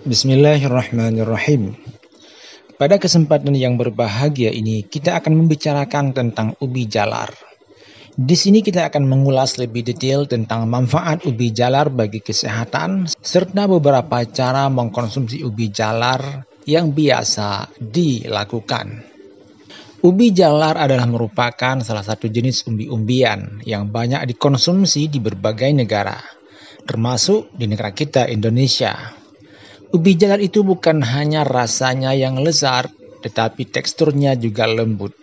Bismillahirrahmanirrahim. Pada kesempatan yang berbahagia ini, kita akan membicarakan tentang ubi jalar. Di sini kita akan mengulas lebih detail tentang manfaat ubi jalar bagi kesehatan, serta beberapa cara mengkonsumsi ubi jalar yang biasa dilakukan. Ubi jalar adalah merupakan salah satu jenis umbi-umbian yang banyak dikonsumsi di berbagai negara, termasuk di negara kita, Indonesia. Ubi jalar itu bukan hanya rasanya yang lezat, tetapi teksturnya juga lembut.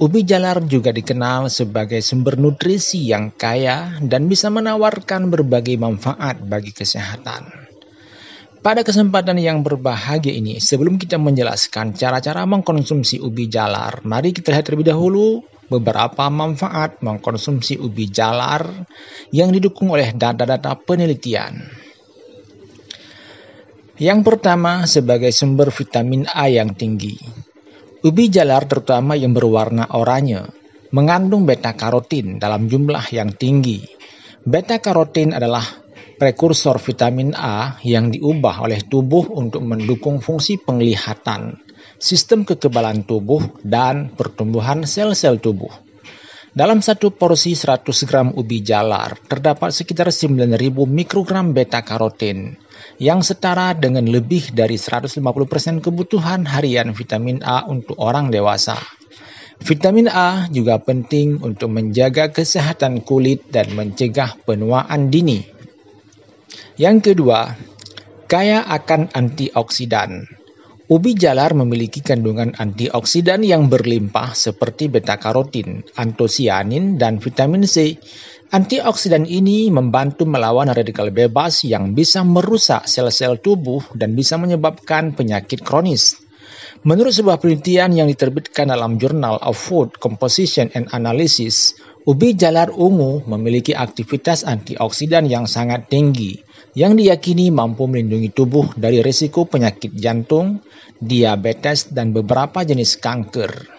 Ubi jalar juga dikenal sebagai sumber nutrisi yang kaya dan bisa menawarkan berbagai manfaat bagi kesehatan. Pada kesempatan yang berbahagia ini, sebelum kita menjelaskan cara-cara mengkonsumsi ubi jalar, mari kita lihat terlebih dahulu beberapa manfaat mengkonsumsi ubi jalar yang didukung oleh data-data penelitian. Yang pertama, sebagai sumber vitamin A yang tinggi. Ubi jalar, terutama yang berwarna oranye, mengandung beta-karotin dalam jumlah yang tinggi. Beta-karotin adalah prekursor vitamin A yang diubah oleh tubuh untuk mendukung fungsi penglihatan, sistem kekebalan tubuh, dan pertumbuhan sel-sel tubuh. Dalam satu porsi 100 gram ubi jalar, terdapat sekitar 9.000 mikrogram beta-karotin, yang setara dengan lebih dari 150% kebutuhan harian vitamin A untuk orang dewasa. Vitamin A juga penting untuk menjaga kesehatan kulit dan mencegah penuaan dini. Yang kedua, kaya akan antioksidan. Ubi jalar memiliki kandungan antioksidan yang berlimpah seperti beta-karotin, antosianin, dan vitamin C. Antioksidan ini membantu melawan radikal bebas yang bisa merusak sel-sel tubuh dan bisa menyebabkan penyakit kronis. Menurut sebuah penelitian yang diterbitkan dalam Journal of Food Composition and Analysis, ubi jalar ungu memiliki aktivitas antioksidan yang sangat tinggi, yang diyakini mampu melindungi tubuh dari risiko penyakit jantung, diabetes, dan beberapa jenis kanker.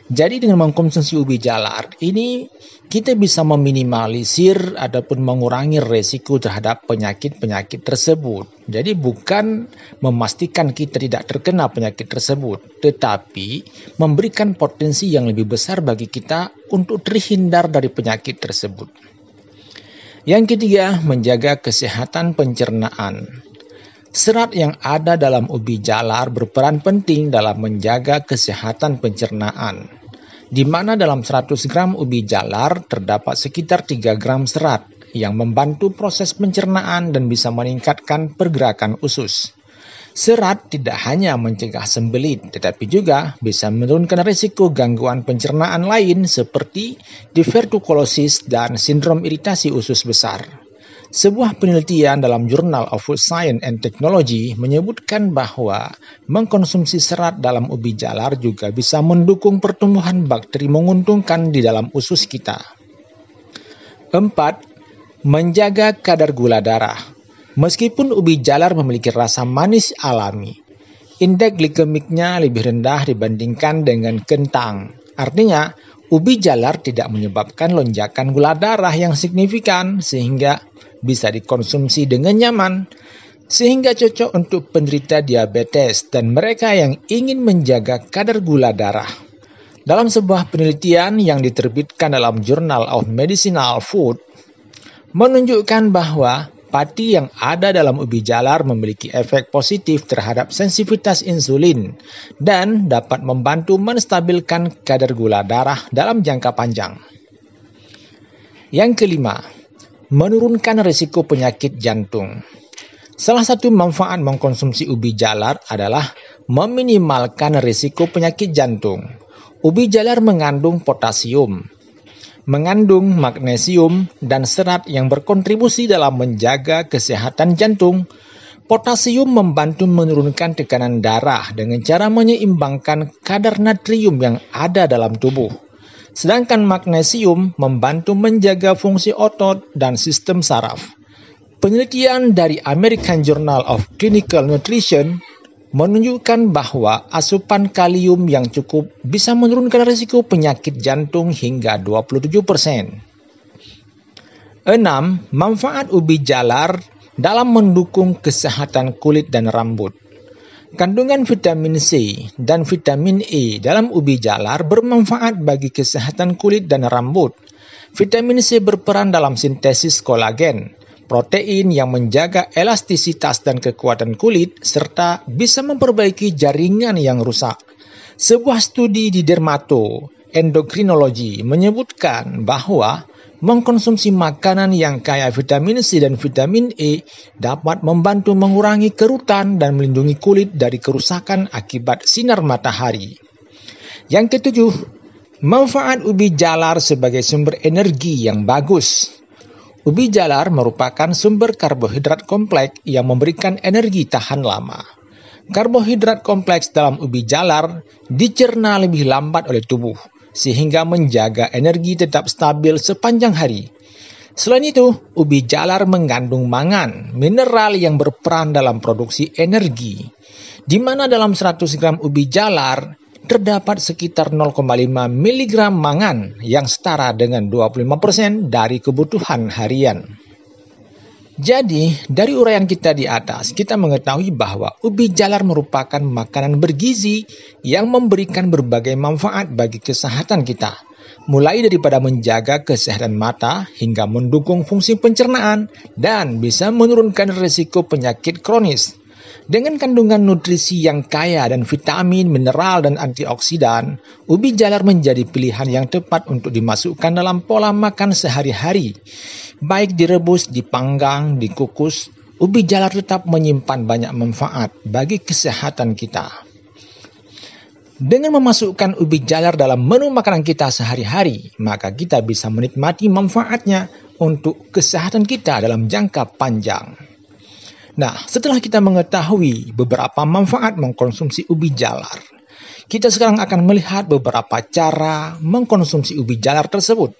Jadi dengan mengkonsumsi ubi jalar ini, kita bisa meminimalisir ataupun mengurangi resiko terhadap penyakit-penyakit tersebut. Jadi bukan memastikan kita tidak terkena penyakit tersebut, tetapi memberikan potensi yang lebih besar bagi kita untuk terhindar dari penyakit tersebut. Yang ketiga, menjaga kesehatan pencernaan. Serat yang ada dalam ubi jalar berperan penting dalam menjaga kesehatan pencernaan, di mana dalam 100 gram ubi jalar terdapat sekitar 3 gram serat yang membantu proses pencernaan dan bisa meningkatkan pergerakan usus. Serat tidak hanya mencegah sembelit, tetapi juga bisa menurunkan risiko gangguan pencernaan lain seperti divertukulosis dan sindrom iritasi usus besar. Sebuah penelitian dalam Journal of Food Science and Technology menyebutkan bahwa mengkonsumsi serat dalam ubi jalar juga bisa mendukung pertumbuhan bakteri menguntungkan di dalam usus kita. 4. Menjaga kadar gula darah. Meskipun ubi jalar memiliki rasa manis alami, indeks glikemiknya lebih rendah dibandingkan dengan kentang. Artinya, ubi jalar tidak menyebabkan lonjakan gula darah yang signifikan sehingga bisa dikonsumsi dengan nyaman, sehingga cocok untuk penderita diabetes dan mereka yang ingin menjaga kadar gula darah. Dalam sebuah penelitian yang diterbitkan dalam Journal of Medicinal Food, menunjukkan bahwa pati yang ada dalam ubi jalar memiliki efek positif terhadap sensitivitas insulin dan dapat membantu menstabilkan kadar gula darah dalam jangka panjang. Yang kelima, menurunkan risiko penyakit jantung. Salah satu manfaat mengkonsumsi ubi jalar adalah meminimalkan risiko penyakit jantung. Ubi jalar mengandung potasium, mengandung magnesium dan serat yang berkontribusi dalam menjaga kesehatan jantung. Potasium membantu menurunkan tekanan darah dengan cara menyeimbangkan kadar natrium yang ada dalam tubuh. Sedangkan magnesium membantu menjaga fungsi otot dan sistem saraf. Penelitian dari American Journal of Clinical Nutrition menunjukkan bahwa asupan kalium yang cukup bisa menurunkan risiko penyakit jantung hingga 27%. 6. Manfaat ubi jalar dalam mendukung kesehatan kulit dan rambut. Kandungan vitamin C dan vitamin E dalam ubi jalar bermanfaat bagi kesehatan kulit dan rambut. Vitamin C berperan dalam sintesis kolagen, protein yang menjaga elastisitas dan kekuatan kulit, serta bisa memperbaiki jaringan yang rusak. Sebuah studi di Dermato-Endokrinologi menyebutkan bahwa mengkonsumsi makanan yang kaya vitamin C dan vitamin E dapat membantu mengurangi kerutan dan melindungi kulit dari kerusakan akibat sinar matahari. Yang ketujuh, manfaat ubi jalar sebagai sumber energi yang bagus. Ubi jalar merupakan sumber karbohidrat kompleks yang memberikan energi tahan lama. Karbohidrat kompleks dalam ubi jalar dicerna lebih lambat oleh tubuh, sehingga menjaga energi tetap stabil sepanjang hari. Selain itu, ubi jalar mengandung mangan, mineral yang berperan dalam produksi energi, di mana dalam 100 gram ubi jalar terdapat sekitar 0,5 mg mangan yang setara dengan 25% dari kebutuhan harian. Jadi, dari uraian kita di atas, kita mengetahui bahwa ubi jalar merupakan makanan bergizi yang memberikan berbagai manfaat bagi kesehatan kita, mulai daripada menjaga kesehatan mata hingga mendukung fungsi pencernaan dan bisa menurunkan risiko penyakit kronis. Dengan kandungan nutrisi yang kaya dan vitamin, mineral, dan antioksidan, ubi jalar menjadi pilihan yang tepat untuk dimasukkan dalam pola makan sehari-hari. Baik direbus, dipanggang, dikukus, ubi jalar tetap menyimpan banyak manfaat bagi kesehatan kita. Dengan memasukkan ubi jalar dalam menu makanan kita sehari-hari, maka kita bisa menikmati manfaatnya untuk kesehatan kita dalam jangka panjang. Nah, setelah kita mengetahui beberapa manfaat mengkonsumsi ubi jalar, kita sekarang akan melihat beberapa cara mengkonsumsi ubi jalar tersebut.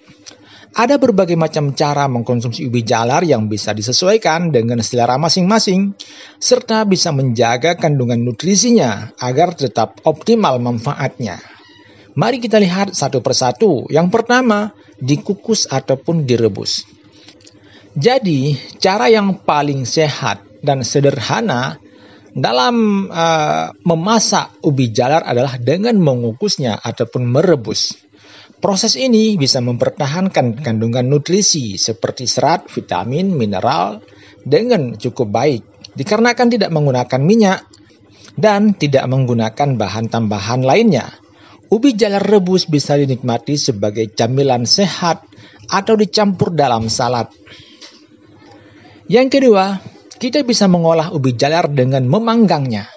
Ada berbagai macam cara mengkonsumsi ubi jalar yang bisa disesuaikan dengan selera masing-masing, serta bisa menjaga kandungan nutrisinya agar tetap optimal manfaatnya. Mari kita lihat satu persatu. Yang pertama, dikukus ataupun direbus. Jadi, cara yang paling sehat dan sederhana dalam memasak ubi jalar adalah dengan mengukusnya ataupun merebus. Proses ini bisa mempertahankan kandungan nutrisi seperti serat, vitamin, mineral dengan cukup baik, dikarenakan tidak menggunakan minyak dan tidak menggunakan bahan tambahan lainnya. Ubi jalar rebus bisa dinikmati sebagai camilan sehat atau dicampur dalam salad. Yang kedua, kita bisa mengolah ubi jalar dengan memanggangnya.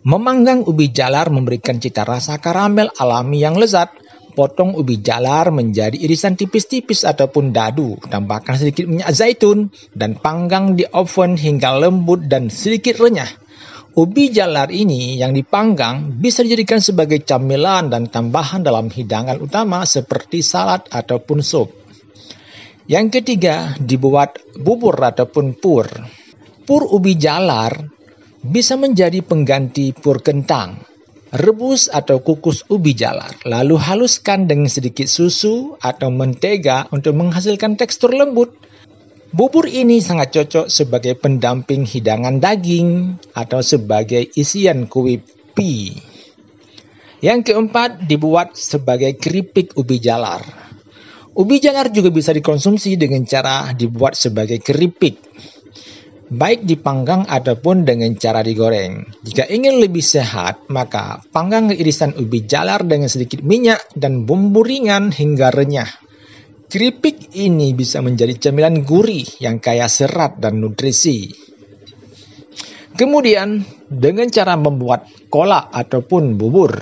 Memanggang ubi jalar memberikan cita rasa karamel alami yang lezat. Potong ubi jalar menjadi irisan tipis-tipis ataupun dadu. Tambahkan sedikit minyak zaitun dan panggang di oven hingga lembut dan sedikit renyah. Ubi jalar ini yang dipanggang bisa dijadikan sebagai camilan dan tambahan dalam hidangan utama seperti salad ataupun sup. Yang ketiga, dibuat bubur ataupun pur. Pur ubi jalar bisa menjadi pengganti pur kentang. Rebus atau kukus ubi jalar, lalu haluskan dengan sedikit susu atau mentega untuk menghasilkan tekstur lembut. Bubur ini sangat cocok sebagai pendamping hidangan daging atau sebagai isian kue pie. Yang keempat, dibuat sebagai keripik ubi jalar. Ubi jalar juga bisa dikonsumsi dengan cara dibuat sebagai keripik, baik dipanggang ataupun dengan cara digoreng. Jika ingin lebih sehat, maka panggang irisan ubi jalar dengan sedikit minyak dan bumbu ringan hingga renyah. Keripik ini bisa menjadi camilan gurih yang kaya serat dan nutrisi. Kemudian, dengan cara membuat kolak ataupun bubur.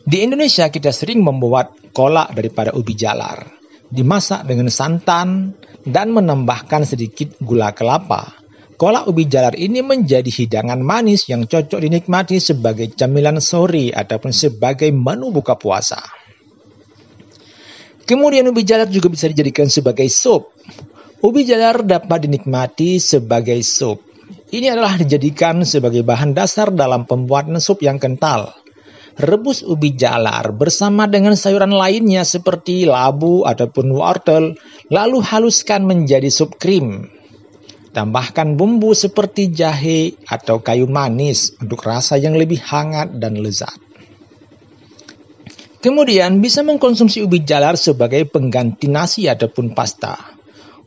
Di Indonesia kita sering membuat kolak daripada ubi jalar. Dimasak dengan santan dan menambahkan sedikit gula kelapa. Kolak ubi jalar ini menjadi hidangan manis yang cocok dinikmati sebagai camilan sore ataupun sebagai menu buka puasa. Kemudian ubi jalar juga bisa dijadikan sebagai sup. Ubi jalar dapat dinikmati sebagai sup. Ini adalah dijadikan sebagai bahan dasar dalam pembuatan sup yang kental. Rebus ubi jalar bersama dengan sayuran lainnya seperti labu ataupun wortel, lalu haluskan menjadi sup krim. Tambahkan bumbu seperti jahe atau kayu manis untuk rasa yang lebih hangat dan lezat. Kemudian bisa mengkonsumsi ubi jalar sebagai pengganti nasi ataupun pasta.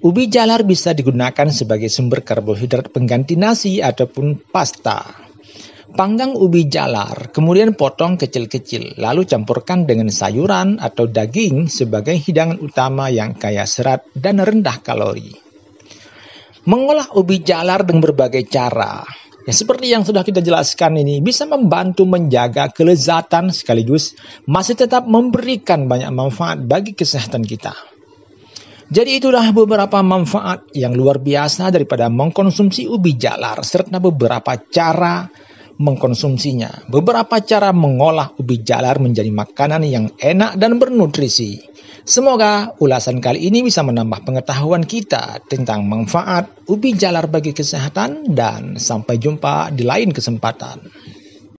Ubi jalar bisa digunakan sebagai sumber karbohidrat pengganti nasi ataupun pasta. Panggang ubi jalar, kemudian potong kecil-kecil, lalu campurkan dengan sayuran atau daging sebagai hidangan utama yang kaya serat dan rendah kalori. Mengolah ubi jalar dengan berbagai cara, ya seperti yang sudah kita jelaskan ini, bisa membantu menjaga kelezatan sekaligus masih tetap memberikan banyak manfaat bagi kesehatan kita. Jadi itulah beberapa manfaat yang luar biasa daripada mengkonsumsi ubi jalar serta beberapa cara mengkonsumsinya. Beberapa cara mengolah ubi jalar menjadi makanan yang enak dan bernutrisi. Semoga ulasan kali ini bisa menambah pengetahuan kita tentang manfaat ubi jalar bagi kesehatan dan sampai jumpa di lain kesempatan.